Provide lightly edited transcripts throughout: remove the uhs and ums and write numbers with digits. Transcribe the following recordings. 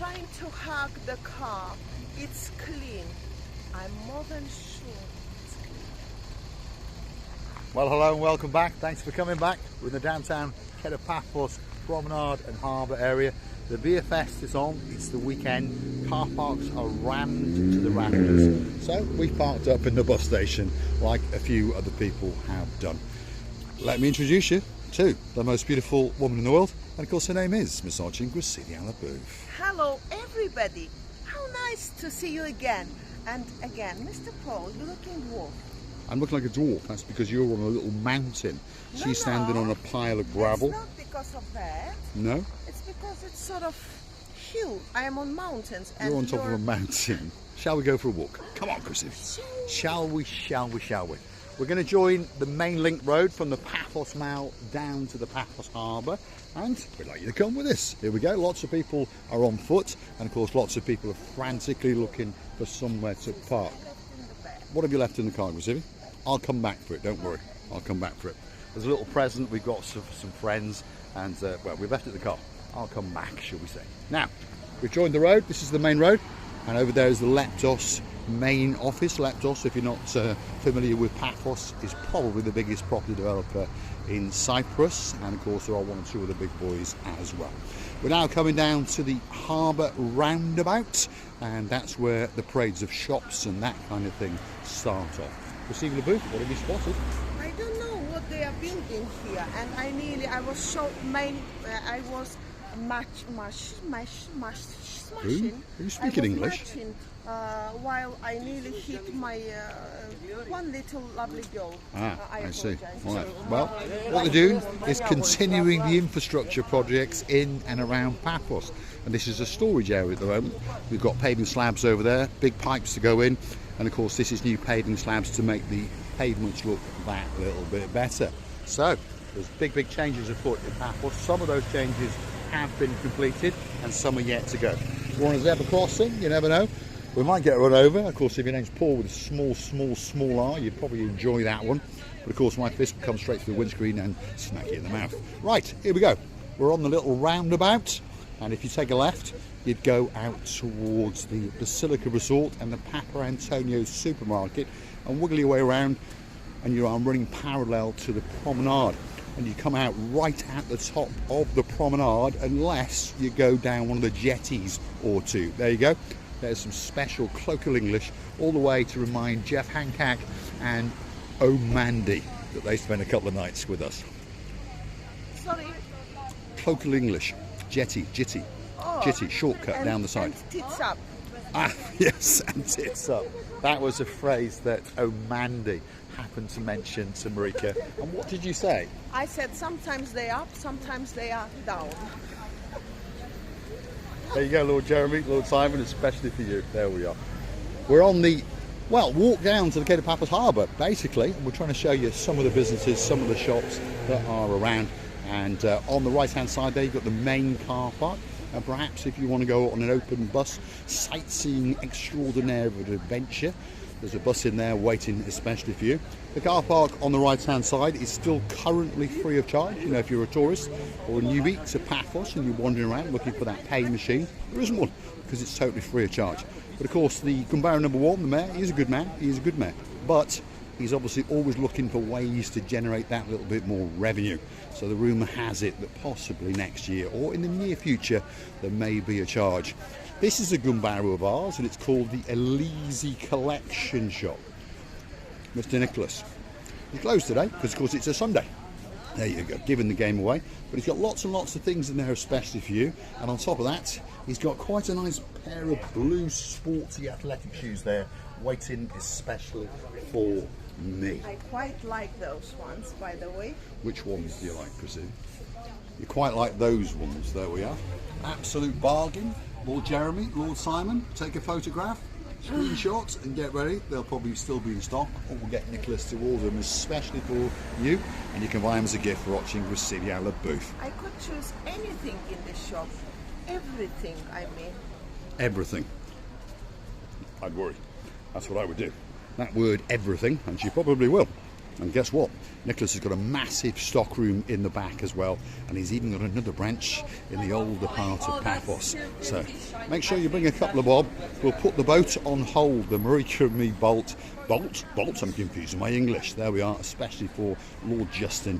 trying to hug the car. It's clean. I'm more than sure it's clean. Well, hello and welcome back. Thanks for coming back. We're in the downtown Paphos Promenade and Harbour area. The beer fest is on. It's the weekend. Car parks are rammed to the rafters. So we parked up in the bus station like a few other people have done. Let me introduce you to the most beautiful woman in the world. And of course her name is Miss Marika. Hello everybody. How nice to see you again. And again, Mr. Paul, you're looking dwarf. I'm looking like a dwarf. That's because you're on a little mountain. She's standing on a pile of gravel. It's not because of that. No? It's because it's sort of hill. I am on mountains. And you're on top of a mountain. Shall we go for a walk? Come on, Chrissy. Shall we? We're going to join the main link road from the Paphos Mall down to the Paphos Harbour, and we'd like you to come with us. Here we go. Lots of people are on foot, and of course lots of people are frantically looking for somewhere to park. What have you left in the car, Chrissy? I'll come back for it, don't worry. I'll come back for it. There's a little present we've got for some friends, and well, we've left it in the car. I'll come back, shall we say. Now, we've joined the road. This is the main road, and over there is the Leptos main office. Leptos, if you're not familiar with Paphos, is probably the biggest property developer in Cyprus, and of course there are one or two of the big boys as well. We're now coming down to the harbour roundabout, and that's where the parades of shops and that kind of thing start off. Receiving the booth, what have you spotted? I don't know what they are building here, and I was so I was smashing. Are you speaking English? While I nearly hit my one little lovely girl. I see. All right. Well, what they're doing is continuing the infrastructure projects in and around Paphos. And this is a storage area at the moment. We've got paving slabs over there, big pipes to go in. And of course, this is new paving slabs to make the pavements look that little bit better. So, there's big changes afoot in Paphos. Some of those changes have been completed and some are yet to go. We're on a zebra crossing, you never know. We might get run over. Of course, if your name's Paul with a small R, you'd probably enjoy that one. But of course, my fist would come straight through the windscreen and smack you in the mouth. Right, here we go. We're on the little roundabout, and if you take a left, you'd go out towards the Basilica Resort and the Papa Antonio's supermarket and wiggle your way around, and you are running parallel to the promenade. And you come out right at the top of the promenade unless you go down one of the jetties or two. There you go. There's some special colloquial English all the way to remind Jeff Hancock and O'Mandy that they spent a couple of nights with us. Sorry. Colloquial English. Jetty, shortcut down the side. And tits up. Ah, yes, and tits up. That was a phrase that O'Mandy happened to mention to Marika. And what did you say? I said sometimes they up, sometimes they are down. There you go, Lord Jeremy, Lord Simon, especially for you. There we are. We're on the, well, walk down to the Paphos Harbour, basically. And we're trying to show you some of the businesses, some of the shops that are around. And on the right-hand side there, you've got the main car park. And perhaps if you want to go on an open bus, sightseeing extraordinaire of an adventure, there's a bus in there waiting especially for you. The car park on the right-hand side is still currently free of charge. You know, if you're a tourist or a newbie to Paphos and you're wandering around looking for that pay machine, there isn't one because it's totally free of charge. But of course, the Gumbaro number one, the mayor, he's a good man. He is a good mayor. But he's obviously always looking for ways to generate that little bit more revenue. So the rumour has it that possibly next year or in the near future there may be a charge. This is a Gumbaro of ours and it's called the Elise Collection Shop. Mr. Nicholas. He's closed today because of course it's a Sunday. There you go, giving the game away. But he's got lots and lots of things in there especially for you. And on top of that, he's got quite a nice pair of blue sporty athletic shoes there waiting especially for me. I quite like those ones, by the way. Which ones do you like, Chrissy? You quite like those ones. There we are. Absolute bargain. Lord Jeremy, Lord Simon, take a photograph, screenshot, and get ready. They'll probably still be in stock, or we'll get Nicholas to order them especially for you, and you can buy them as a gift for watching Residiala booth. I could choose anything in this shop. Everything, I mean. Everything. I'd worry. That's what I would do. That word, everything, and she probably will. And guess what? Nicholas has got a massive stock room in the back as well, and he's even got another branch in the older part of Paphos. So make sure you bring a couple of bob. We'll put the boat on hold, the Marika and me bolt, I'm confusing my English. There we are, especially for Lord Justin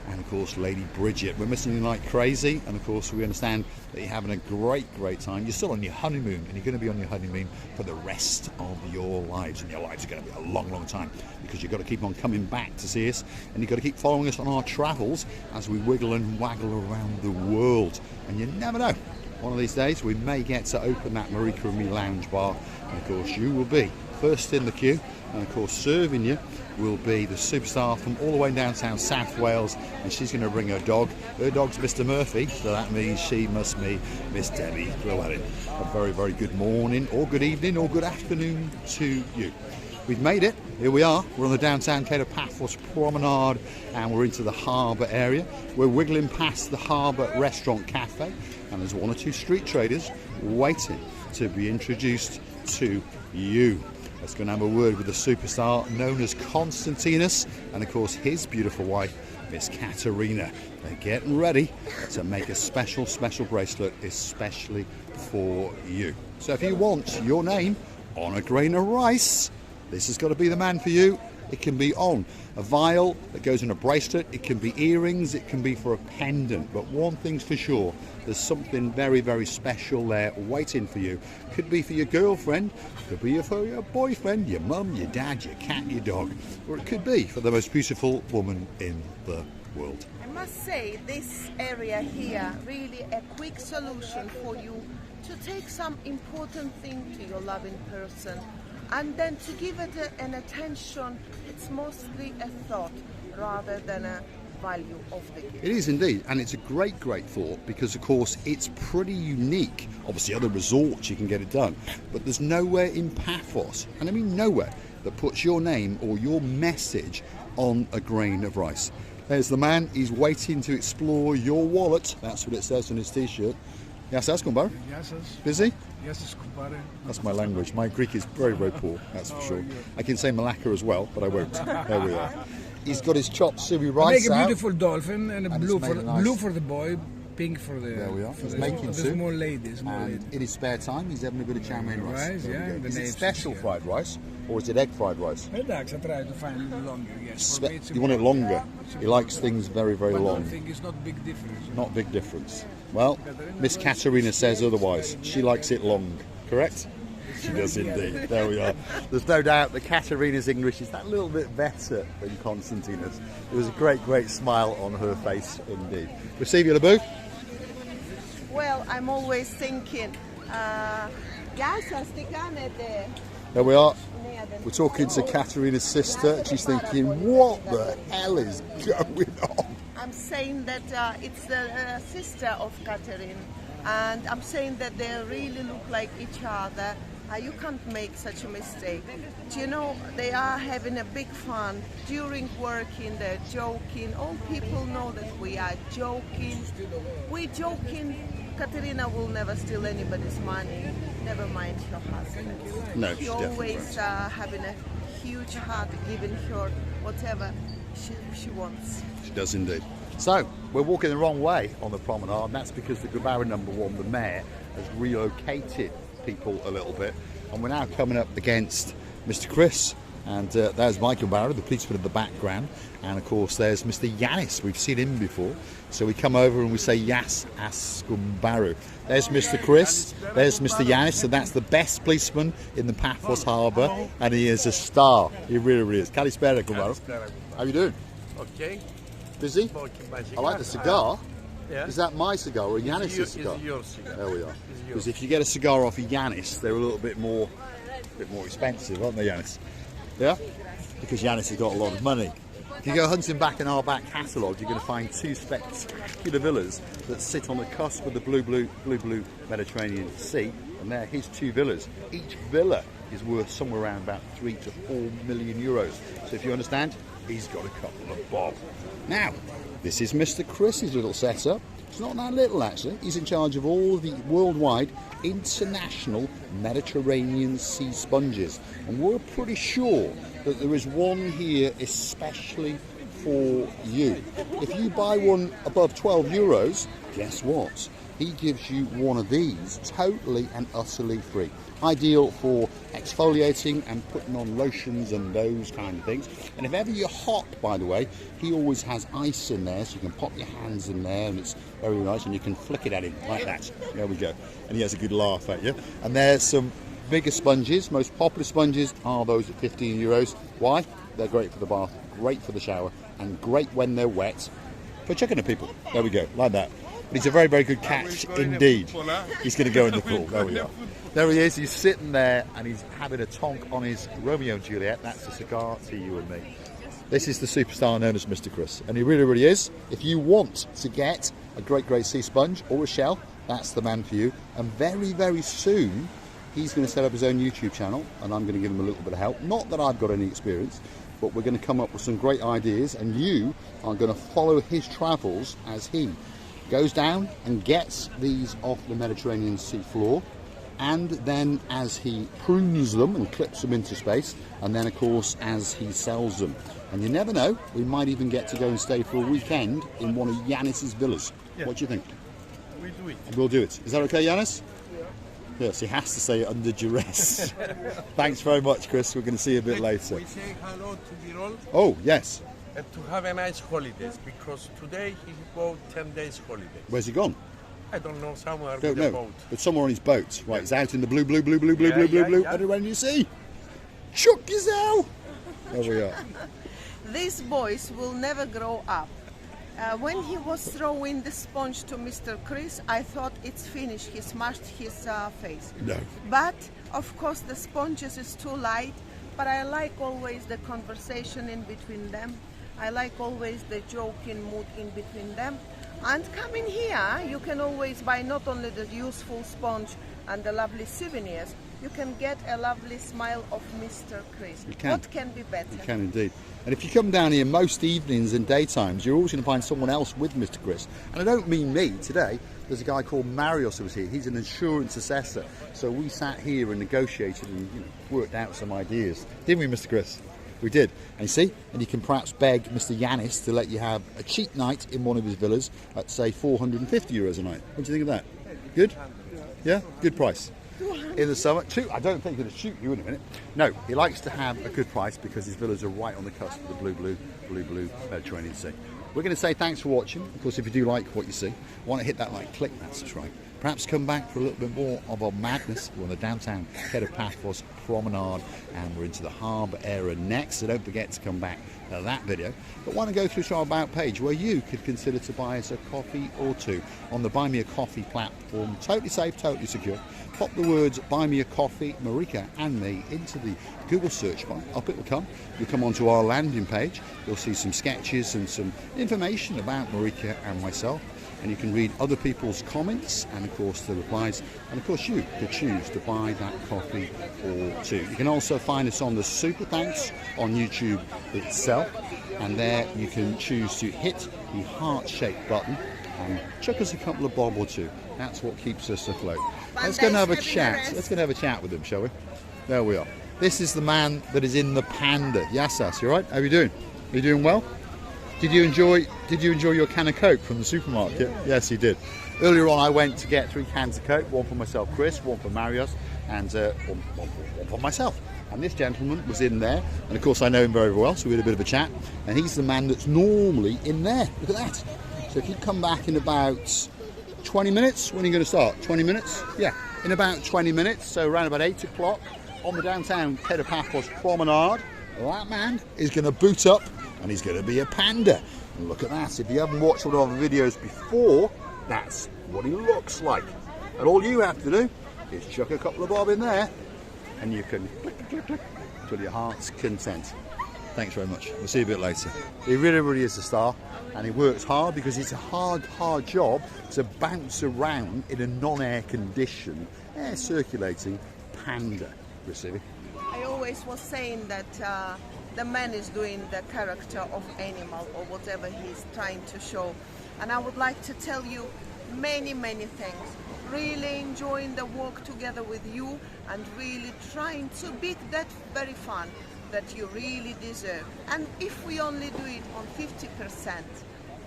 and of course Lady Bridget. We're missing you like crazy, and of course we understand that you're having a great time. You're still on your honeymoon, and you're going to be on your honeymoon for the rest of your lives, and your lives are going to be a long time, because you've got to keep on coming back to see us, and you've got to keep following us on our travels as we wiggle and waggle around the world. And you never know, one of these days we may get to open that Marika and me lounge bar, and of course you will be first in the queue, and of course serving you will be the superstar from all the way downtown South Wales, and she's going to bring her dog. Her dog's Mr. Murphy, so that means she must be Miss Debbie Llewellyn. A very good morning, or good evening, or good afternoon to you. We've made it. Here we are. We're on the downtown Paphos Promenade, and we're into the harbour area. We're wiggling past the harbour restaurant cafe, and there's one or two street traders waiting to be introduced to you. Let's go and have a word with the superstar known as Constantinos, and of course his beautiful wife, Miss Katerina. They're getting ready to make a special bracelet especially for you. So if you want your name on a grain of rice, this has got to be the man for you. It can be on a vial that goes in a bracelet, it can be earrings, it can be for a pendant, but one thing's for sure, there's something very special there waiting for you. Could be for your girlfriend, could be for your boyfriend, your mum, your dad, your cat, your dog, or it could be for the most beautiful woman in the world. I must say, this area here, really a quick solution for you to take some important thing to your loving person, and then to give it an attention. It's mostly a thought rather than a value of the gift. It is indeed, and it's a great thought, because of course it's pretty unique. Obviously other resorts you can get it done, but there's nowhere in Paphos, and I mean nowhere, that puts your name or your message on a grain of rice. There's the man, he's waiting to explore your wallet. That's what it says on his t-shirt. Yes, kumpare. Yes, Busy? yes, kumpare. That's my language. My Greek is very poor, that's for sure. I can say Malacca as well, but I won't. There we are. He's got his chopped suey rice Make a out. beautiful dolphin and And blue it's for made nice. blue for the boy, pink for the. There we are. For He's the, making there's soup. more ladies. And in his spare time, he's having a bit of chow mein rice. Rice, There we yeah, go. the Is it names special here. fried rice, or is it egg fried rice? Relax, I try to find it longer. Yes, for me it's You want it important. longer. He likes things very But long. I think it's not big difference. Not big difference. Well, Miss Katerina says otherwise. She likes it long, correct? She does indeed. There we are. There's no doubt that Katerina's English is that little bit better than Constantina's. There was a great smile on her face indeed. Receive you the booth. Well, I'm always thinking, There we are. We're talking to Katerina's sister. She's thinking, what the hell is going on? I'm saying that it's the sister of Catherine, and I'm saying that they really look like each other. You can't make such a mistake. Do you know, they are having a big fun during working, they're joking. All people know that we are joking. We're joking. Katerina will never steal anybody's money, never mind her husband. No, She she definitely always won't. having a huge heart, giving her whatever she wants. She does indeed. So, we're walking the wrong way on the promenade, and that's because the Guevara number one, the mayor, has relocated people a little bit, and we're now coming up against Mr. Chris, and there's Michael Barrow, the policeman in the background, and of course there's Mr. Yanis. We've seen him before, so we come over and we say Yas Askumbaru. There's Mr. Chris, there's Mr. Yanis, and that's the best policeman in the Paphos Harbour, and he is a star. He really is. Kalispera, Guevara. How you doing? Okay. Busy? I like the cigar. Yeah. Is that my cigar or Yanis' cigar? It's your cigar. There we are. It's yours. Because if you get a cigar off of Yanis, they're a little bit more expensive, aren't they, Yanis? Yeah? Because Yanis has got a lot of money. If you go hunting back in our back catalogue, you're going to find two spectacular villas that sit on the cusp of the blue Mediterranean Sea, and they're his 2 villas. Each villa is worth somewhere around about 3 to 4 million euros. So if you understand, he's got a couple of bob. Now, this is Mr. Chris's little setup. It's not that little actually. He's in charge of all the worldwide international Mediterranean sea sponges, and we're pretty sure that there is one here especially for you. If you buy one above 12 euros, guess what? He gives you one of these totally and utterly free. Ideal for exfoliating and putting on lotions and those kind of things. And if ever you're hot, by the way, he always has ice in there, so you can pop your hands in there, and it's very nice, and you can flick it at him like that. There we go. And he has a good laugh at you. And there's some bigger sponges. Most popular sponges are those at 15 euros. Why? They're great for the bath, great for the shower, and great when they're wet for chucking at people. There we go, like that. But he's a very, very good catch indeed. He's going to go in the pool. There we are. There he is. He's sitting there and he's having a tonk on his Romeo and Juliet. That's a cigar to you and me. This is the superstar known as Mr. Chris, and he really, really is. If you want to get a great, great sea sponge or a shell, that's the man for you. And very, very soon, he's going to set up his own YouTube channel, and I'm going to give him a little bit of help. Not that I've got any experience, but we're going to come up with some great ideas, and you are going to follow his travels as he goes down and gets these off the Mediterranean sea floor, and then as he prunes them and clips them into space, and then of course as he sells them. And you never know, we might even get to go and stay for a weekend in one of Yanis's villas. Yeah. What do you think? We do it. We'll do it. Is that okay, Yanis? Yes, he has to say it under duress. Thanks very much, Chris. We're going to see you a bit later. We say hello to Birol. Oh, yes. And to have a nice holidays, because today he go 10 days holiday. Where's he gone? I don't know, somewhere Don't with know. a boat. But somewhere on his boat. Right, he's out in the blue, blue, blue, blue, blue, Yeah, blue, blue, yeah, blue. yeah. Everyone you see. Chuck yourself. There we are. These boys will never grow up. When he was throwing the sponge to Mr. Chris, I thought it's finished. He smashed his face. No. But of course the sponges is too light. But I like always the conversation in between them. I like always the joking mood in between them. And coming here, you can always buy not only the useful sponge and the lovely souvenirs, you can get a lovely smile of Mr. Chris. You can. What can be better? You can indeed. And if you come down here most evenings and daytimes, you're always going to find someone else with Mr. Chris. And I don't mean me today. There's a guy called Marios who was here. He's an insurance assessor. So we sat here and negotiated and worked out some ideas. Didn't we, Mr. Chris? We did. And you see, and you can perhaps beg Mr. Yanis to let you have a cheap night in one of his villas at, say, 450 euros a night. What do you think of that? Good? Yeah? Good price. In the summer, too. I don't think he'll shoot you in a minute. No, he likes to have a good price because his villas are right on the cusp of the blue, blue, blue, blue Mediterranean Sea. We're going to say thanks for watching. Of course, if you do like what you see, want to hit that like, click that subscribe. Perhaps come back for a little bit more of our madness. We're on the downtown Paphos Promenade, and we're into the harbour area next. So don't forget to come back to that video. But why don't go through to our About page where you could consider to buy us a coffee or two on the Buy Me a Coffee platform. Totally safe, totally secure. Pop the words Buy Me a Coffee, Marika and me into the Google search bar. Up it will come. You'll come onto our landing page. You'll see some sketches and some information about Marika and myself. And you can read other people's comments and of course the replies, and of course you could choose to buy that coffee or two. You can also find us on the Super Thanks on YouTube itself, and there you can choose to hit the heart-shaped button and chuck us a couple of bob or two. That's what keeps us afloat. Let's go and have a chat. Let's go and have a chat with him, shall we? There we are. This is the man that is in the Panda. Yassas, you all right? How are you doing? Are you doing well? Did you enjoy your can of Coke from the supermarket? Yes, he did. Earlier on, I went to get 3 cans of Coke, one for myself, Chris, one for Marios, and one for myself. And this gentleman was in there, and of course I know him very well, so we had a bit of a chat. And he's the man that's normally in there. Look at that. So if you come back in about 20 minutes, when are you going to start? 20 minutes? Yeah, in about 20 minutes, so around about 8 o'clock on the downtown Paphos Promenade, that man is going to boot up. And he's going to be a panda. And look at that. If you haven't watched one of our videos before, that's what he looks like. And all you have to do is chuck a couple of bob in there, and you can click, click, click, click, till your heart's content. Thanks very much. We'll see you a bit later. He really, really is a star, and he works hard because it's a hard job to bounce around in a non-air conditioned, air circulating panda. Receiving. I always was saying that the man is doing the character of animal or whatever he's trying to show. And I would like to tell you many things. Really enjoying the walk together with you and really trying to be that very fun that you really deserve. And if we only do it on 50%,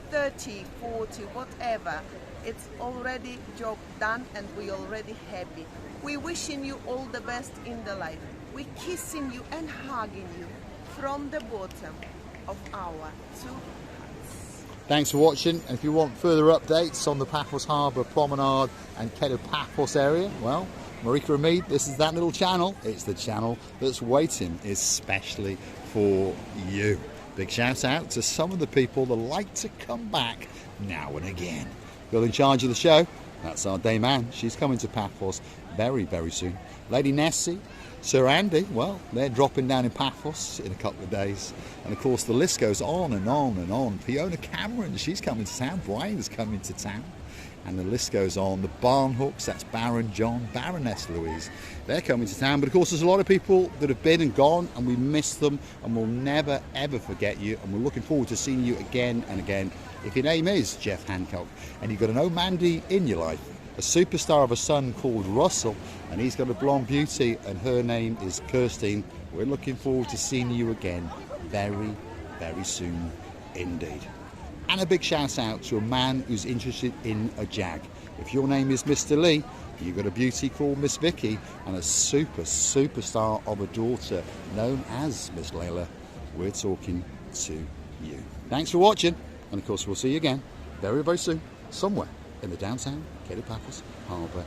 30, 40, whatever, it's already job done and we already happy. We wishing you all the best in the life. We kissing you and hugging you from the bottom of our 2 hearts. Thanks for watching, and if you want further updates on the Paphos Harbour Promenade and Paphos area, well, Marika and me, this is that little channel. It's the channel that's waiting especially for you. Big shout out to some of the people that like to come back now and again. Girl in charge of the show, that's our Dame Anne. She's coming to Paphos very soon. Lady Nessie, Sir Andy, well, they're dropping down in Paphos in a couple of days. And of course the list goes on and on. Fiona Cameron, she's coming to town. Brian's coming to town. And the list goes on. The Barnhooks, that's Baron John, Baroness Louise, they're coming to town. But of course there's a lot of people that have been and gone, and we miss them, and we'll never ever forget you, and we're looking forward to seeing you again and again. If your name is Jeff Hancock and you've got an old Mandy in your life, a superstar of a son called Russell, and he's got a blonde beauty and her name is Kirstine, we're looking forward to seeing you again very soon indeed. And a big shout out to a man who's interested in a jag. If your name is Mr. Lee, you've got a beauty called Miss Vicky and a superstar of a daughter known as Miss Layla, we're talking to you. Thanks for watching, and of course we'll see you again very soon, somewhere in the downtown Paphos Harbour